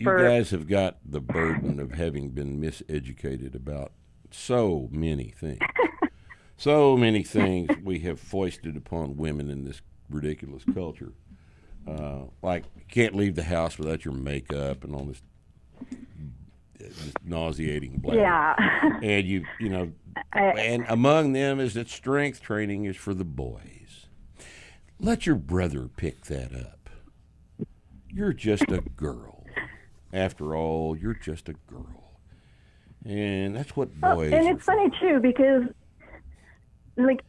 You guys have got the burden of having been miseducated about so many things. So many things we have foisted upon women in this ridiculous culture. Like, you can't leave the house without your makeup and all this nauseating bladder. Yeah. And and among them is that strength training is for the boys. Let your brother pick that up. You're just a girl. After all, you're just a girl. And that's what boys and it's funny too because like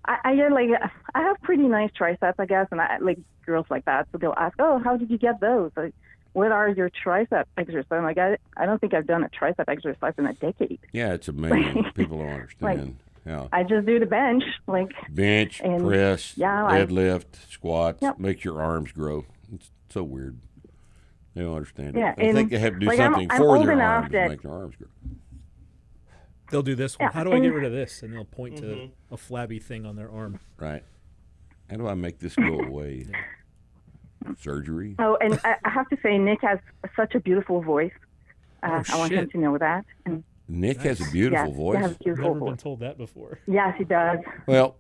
I get like I have pretty nice triceps, I guess, and I like girls like that, so they'll ask, "Oh, how did you get those? Like, what are your tricep exercises?" I'm like, I don't think I've done a tricep exercise in a decade. Yeah, it's amazing. People don't understand. Yeah. I just do the bench, like Bench, and, press, yeah, deadlift, squats, Yep. make your arms grow. It's so weird. They don't understand Yeah, it. They and, think they have to do like, something I'm for old their enough arms to that- make their arms grow. They'll do this one. Yeah, How do I and- get rid of this? And they'll point to a flabby thing on their arm. Right. How do I make this go away? Surgery? Oh, and I have to say, Nick has such a beautiful voice. I want him shit. to know that. And Nick has a yeah, beautiful he voice. has a beautiful Never been voice. told that before. Yes, he does. Well,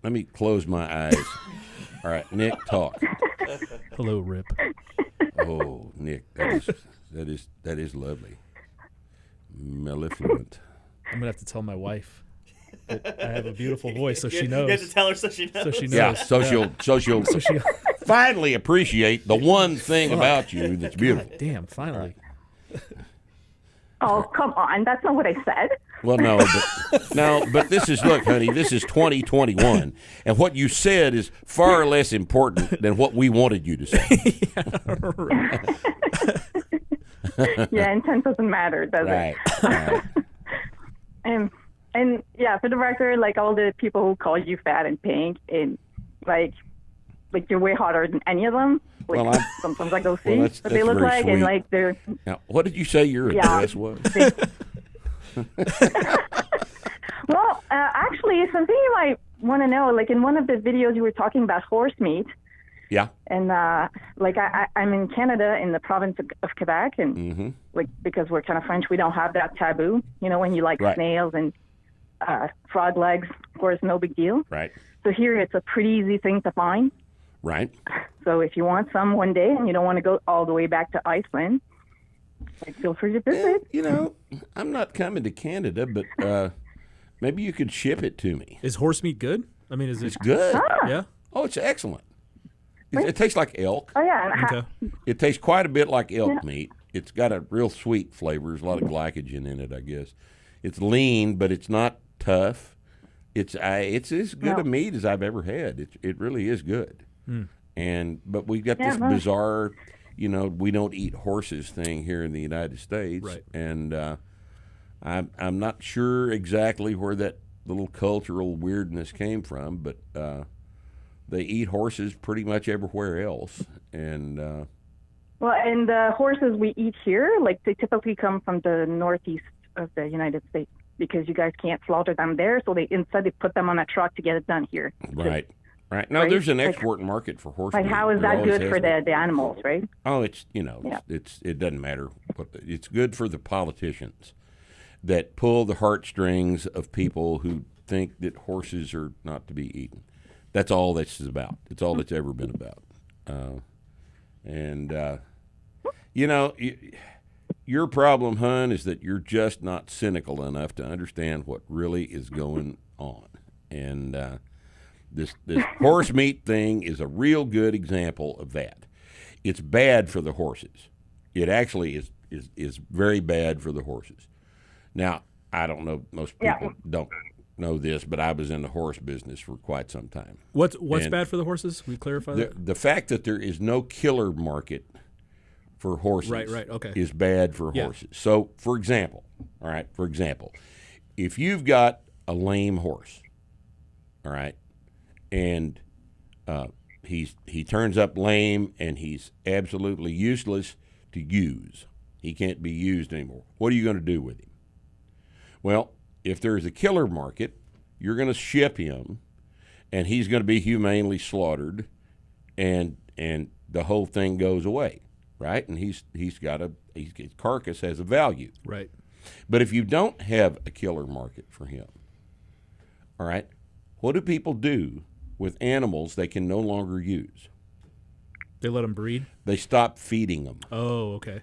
let me close my eyes. All right, Nick, talk. Hello, Rip. Oh, Nick, that is lovely. Mellifluent. I'm gonna have to tell my wife that I have a beautiful voice, so she knows. You have to tell her so she knows. So she knows. Yeah, so she'll So she. finally appreciate the one thing about you that's beautiful. God damn! Finally. Oh, come on. That's not what I said. Well, but this is, look, honey, this is 2021, and what you said is far less important than what we wanted you to say. Yeah, intent doesn't matter, does Right. it? Right. And yeah, for the record, like all the people who call you fat and pink, and like you're way hotter than any of them. Like, Well, sometimes I go see that's what they look very like, and sweet. like they're Now, what did you say your Yeah. address was? well, actually, something you might want to know. Like in one of the videos, you were talking about horse meat, Yeah. and like I'm in Canada, in the province of Quebec, and Mm-hmm. like because we're kind of French, we don't have that taboo. You know, when you like Right. snails and frog legs, of course, no big deal. Right. So here, it's a pretty easy thing to find. Right. So if you want some one day and you don't want to go all the way back to Iceland, like, feel free to visit. You know, I'm not coming to Canada, but maybe you could ship it to me. Is horse meat good? I mean, is it It's good. Yeah. Oh, it's excellent. It tastes like elk. Oh yeah, and Okay. It tastes quite a bit like elk meat. It's got a real sweet flavor. There's a lot of glycogen in it, I guess. It's lean, but it's not tough. It's as good a meat as I've ever had. It really is good. But we got this well- bizarre, we don't eat horses thing here in the United States, Right. and I'm not sure exactly where that little cultural weirdness came from, but they eat horses pretty much everywhere else, and well, and the horses we eat here, like they typically come from the northeast of the United States because you guys can't slaughter them there, so instead they put them on a truck to get it done here. right. No, Right? there's an Like- export market for horse Like meat. how is There that always good has for been. the animals, right? Oh, it's Yeah. it doesn't matter. It's good for the politicians that pull the heartstrings of people who think that horses are not to be eaten. That's all this is about. It's all it's ever been about. Your problem, hun, is that you're just not cynical enough to understand what really is going on. And this horse meat thing is a real good example of that. It's bad for the horses. It actually is very bad for the horses. Now, I don't know, most people don't know this, but I was in the horse business for quite some time. What's And bad for the horses? We clarify that. The fact that there is no killer market for horses Right, okay. is bad for Yeah. horses. So, for example, if you've got a lame horse, all right, and he turns up lame and he's absolutely useless to use. He can't be used anymore. What are you going to do with him? Well, if there's a killer market, you're going to ship him, and he's going to be humanely slaughtered, and the whole thing goes away. right? And his carcass has a value. Right. But if you don't have a killer market for him, all right, what do people do with animals they can no longer use? They let them breed. They stop feeding them. Oh, okay.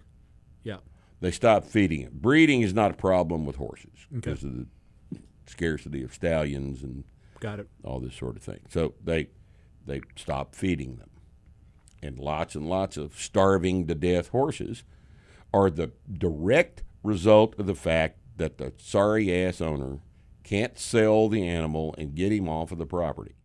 Yeah. They stop feeding them. Breeding is not a problem with horses Okay. because of the scarcity of stallions and Got it. all this sort of thing. So they stop feeding them. And lots of starving to death horses are the direct result of the fact that the sorry ass owner can't sell the animal and get him off of the property.